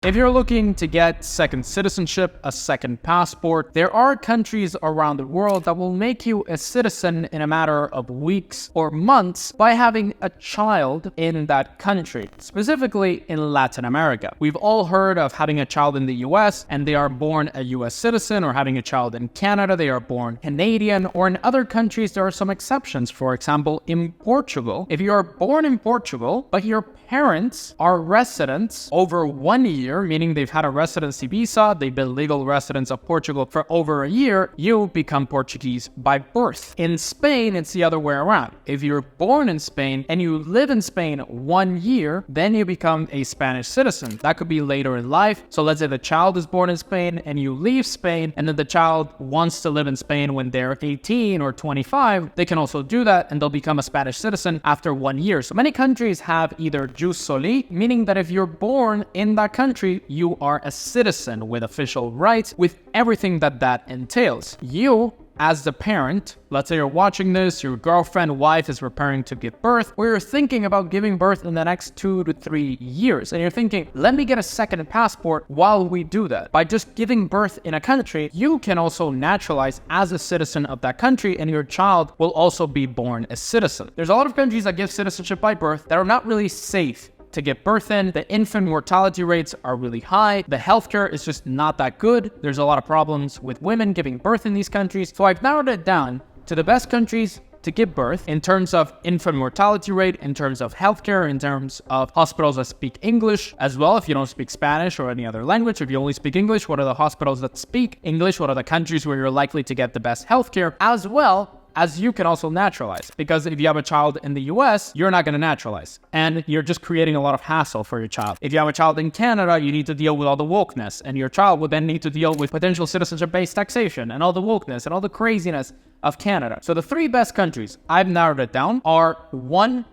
If you're looking to get second citizenship, a second passport, there are countries around the world that will make you a citizen in a matter of weeks or months by having a child in that country, specifically in Latin America. We've all heard of having a child in the US and they are born a US citizen, or having a child in Canada, they are born Canadian, or in other countries there are some exceptions. For example, in Portugal, if you are born in Portugal, but your parents are residents over 1 year, meaning they've had a residency visa, they've been legal residents of Portugal for over a year, you become Portuguese by birth. In Spain, it's the other way around. If you're born in Spain and you live in Spain 1 year, then you become a Spanish citizen. That could be later in life. So let's say the child is born in Spain and you leave Spain, and then the child wants to live in Spain when they're 18 or 25, they can also do that and they'll become a Spanish citizen after 1 year. So many countries have either jus soli, meaning that if you're born in that country, you are a citizen with official rights, with everything that entails. You, as the parent, let's say you're watching this, your girlfriend, wife is preparing to give birth, or you're thinking about giving birth in the next 2 to 3 years, and you're thinking, let me get a second passport while we do that. By just giving birth in a country, you can also naturalize as a citizen of that country, and your child will also be born a citizen. There's a lot of countries that give citizenship by birth that are not really safe to get birth in. The infant mortality rates are really high. The healthcare is just not that good. There's a lot of problems with women giving birth in these countries. So I've narrowed it down to the best countries to give birth in terms of infant mortality rate, in terms of healthcare, in terms of hospitals that speak English as well. If you don't speak Spanish or any other language, if you only speak English, what are the hospitals that speak English? What are the countries where you're likely to get the best healthcare, as well as you can also naturalize? Because if you have a child in the US, you're not going to naturalize, and you're just creating a lot of hassle for your child. If you have a child in Canada, you need to deal with all the wokeness, and your child would then need to deal with potential citizenship-based taxation and all the wokeness and all the craziness of Canada. So the 3 best countries, I've narrowed it down, are 1,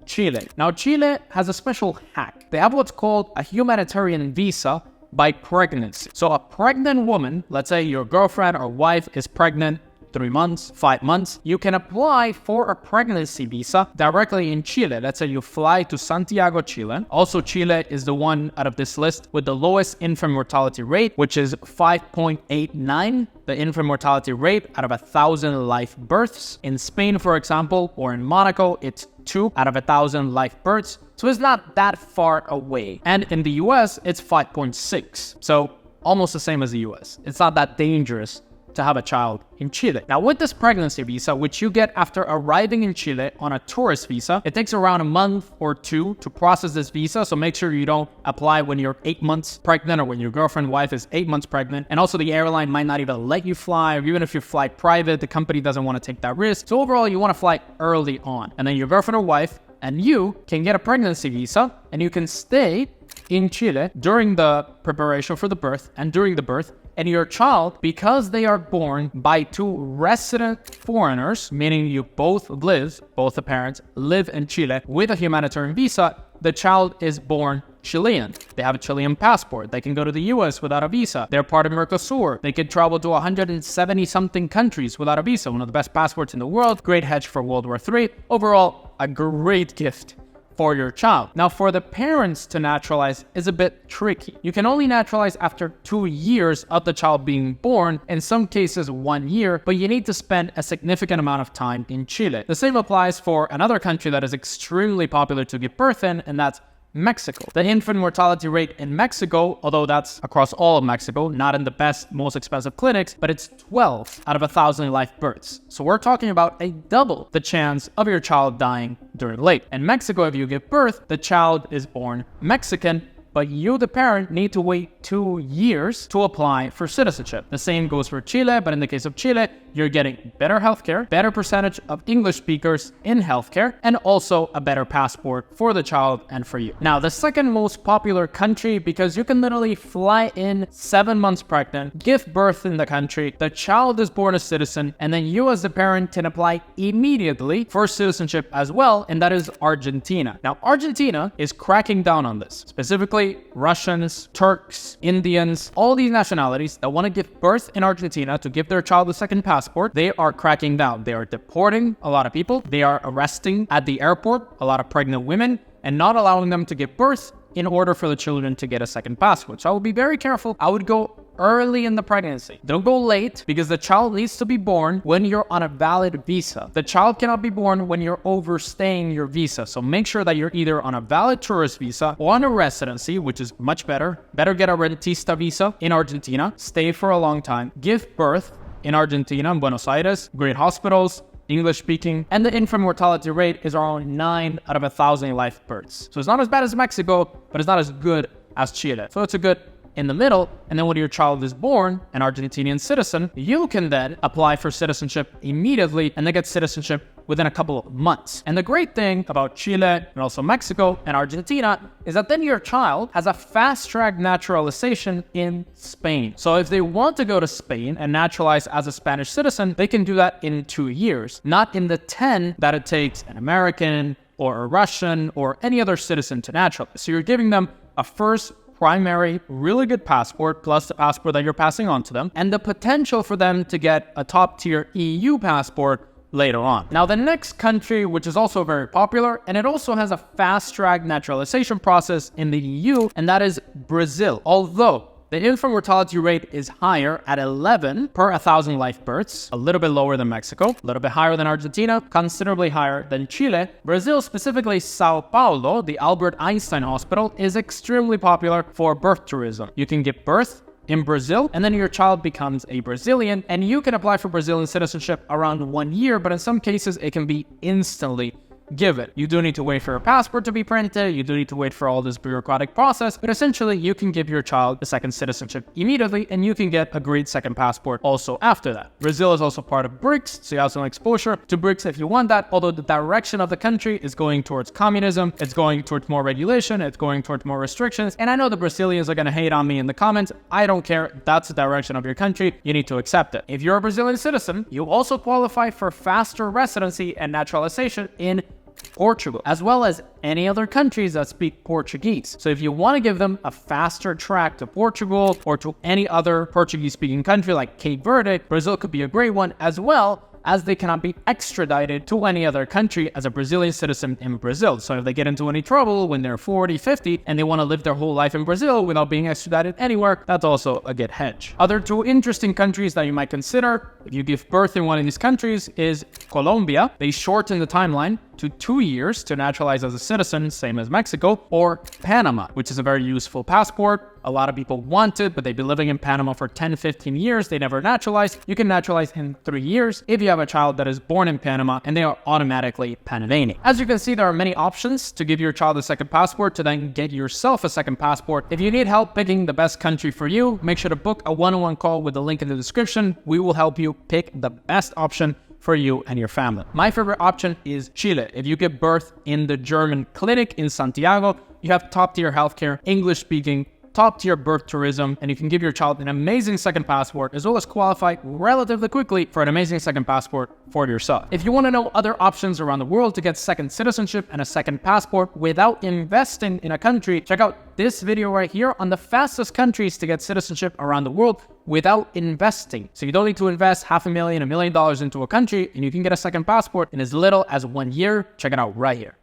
Chile. Now, Chile has a special hack. They have what's called a humanitarian visa by pregnancy. So a pregnant woman, let's say your girlfriend or wife is pregnant 3 months, 5 months, you can apply for a pregnancy visa directly in Chile. Let's say you fly to Santiago, Chile. Also, Chile is the one out of this list with the lowest infant mortality rate, which is 5.89. The infant mortality rate out of 1,000 live births. In Spain, for example, or in Monaco, it's 2 out of 1,000 live births. So it's not that far away. And in the US, it's 5.6. So almost the same as the US. It's not that dangerous to have a child in Chile. Now, with this pregnancy visa, which you get after arriving in Chile on a tourist visa, it takes around a month or 2 to process this visa. So make sure you don't apply when you're 8 months pregnant, or when your girlfriend, wife is 8 months pregnant. And also, the airline might not even let you fly, or even if you fly private, the company doesn't want to take that risk. So overall, you want to fly early on, and then your girlfriend or wife and you can get a pregnancy visa, and you can stay in Chile during the preparation for the birth and during the birth. And your child, because they are born by 2 resident foreigners, meaning you both the parents live in Chile with a humanitarian visa, the child is born Chilean. They have a Chilean passport. They can go to the US without a visa. They're part of Mercosur. They could travel to 170 something countries without a visa. One of the best passports in the world. Great hedge for World War III. Overall, a great gift for your child. Now, for the parents to naturalize is a bit tricky. You can only naturalize after 2 years of the child being born, in some cases 1 year, but you need to spend a significant amount of time in Chile. The same applies for another country that is extremely popular to give birth in, and that's Mexico. The infant mortality rate in Mexico, although that's across all of Mexico, not in the best, most expensive clinics, but it's 12 out of 1,000 live births. So we're talking about a double the chance of your child dying during labor. In Mexico, if you give birth, the child is born Mexican, but you, the parent, need to wait 2 years to apply for citizenship. The same goes for Chile, but in the case of Chile, you're getting better healthcare, better percentage of English speakers in healthcare, and also a better passport for the child and for you. Now, the second most popular country, because you can literally fly in 7 months pregnant, give birth in the country, the child is born a citizen, and then you as the parent can apply immediately for citizenship as well, and that is Argentina. Now, Argentina is cracking down on this. Specifically, Russians, Turks, Indians, all these nationalities that want to give birth in Argentina to give their child a second passport, they are cracking down. They are deporting a lot of people. They are arresting at the airport a lot of pregnant women and not allowing them to give birth in order for the children to get a second passport. So I would be very careful. I would go early in the pregnancy. Don't go late, because the child needs to be born when you're on a valid visa. The child cannot be born when you're overstaying your visa. So make sure that you're either on a valid tourist visa or on a residency, which is much better. Better get a rentista visa in Argentina, stay for a long time, give birth in Argentina, in Buenos Aires, great hospitals, English speaking, and the infant mortality rate is around 9 out of 1,000 live births. So it's not as bad as Mexico, but it's not as good as Chile. So it's a good in the middle. And then when your child is born, an Argentinian citizen, you can then apply for citizenship immediately and then get citizenship within a couple of months. And the great thing about Chile and also Mexico and Argentina is that then your child has a fast-track naturalization in Spain. So if they want to go to Spain and naturalize as a Spanish citizen, they can do that in 2 years, not in the 10 that it takes an American or a Russian or any other citizen to naturalize. So you're giving them a first primary, really good passport, plus the passport that you're passing on to them, and the potential for them to get a top-tier EU passport later on. Now, the next country, which is also very popular, and it also has a fast-track naturalization process in the EU, and that is Brazil. Although the infant mortality rate is higher at 11 per 1,000 live births, a little bit lower than Mexico, a little bit higher than Argentina, considerably higher than Chile. Brazil, specifically Sao Paulo, the Albert Einstein Hospital, is extremely popular for birth tourism. You can give birth in Brazil, and then your child becomes a Brazilian, and you can apply for Brazilian citizenship around 1 year, but in some cases it can be instantly give it. You do need to wait for a passport to be printed, you do need to wait for all this bureaucratic process, but essentially you can give your child a second citizenship immediately and you can get a great second passport also after that. Brazil is also part of BRICS, so you have some exposure to BRICS if you want that, although the direction of the country is going towards communism, it's going towards more regulation, it's going towards more restrictions, and I know the Brazilians are going to hate on me in the comments. I don't care, that's the direction of your country, you need to accept it. If you're a Brazilian citizen, you also qualify for faster residency and naturalization in Portugal, as well as any other countries that speak Portuguese. So if you want to give them a faster track to Portugal or to any other Portuguese-speaking country like Cape Verde, Brazil could be a great one, as well as they cannot be extradited to any other country as a Brazilian citizen in Brazil. So if they get into any trouble when they're 40, 50, and they want to live their whole life in Brazil without being extradited anywhere, that's also a good hedge. Other two interesting countries that you might consider if you give birth in one of these countries is Colombia. They shorten the timeline to 2 years to naturalize as a citizen, same as Mexico, or Panama, which is a very useful passport. A lot of people want it, but they've been living in Panama for 10, 15 years. They never naturalized. You can naturalize in 3 years if you have a child that is born in Panama and they are automatically Panamanian. As you can see, there are many options to give your child a second passport to then get yourself a second passport. If you need help picking the best country for you, make sure to book a one-on-one call with the link in the description. We will help you pick the best option for you and your family. My favorite option is Chile. If you give birth in the German clinic in Santiago, you have top-tier healthcare, English-speaking, top-tier birth tourism, and you can give your child an amazing second passport, as well as qualify relatively quickly for an amazing second passport for yourself. If you want to know other options around the world to get second citizenship and a second passport without investing in a country, check out this video right here on the fastest countries to get citizenship around the world without investing. So you don't need to invest $500,000, $1 million into a country, and you can get a second passport in as little as 1 year. Check it out right here.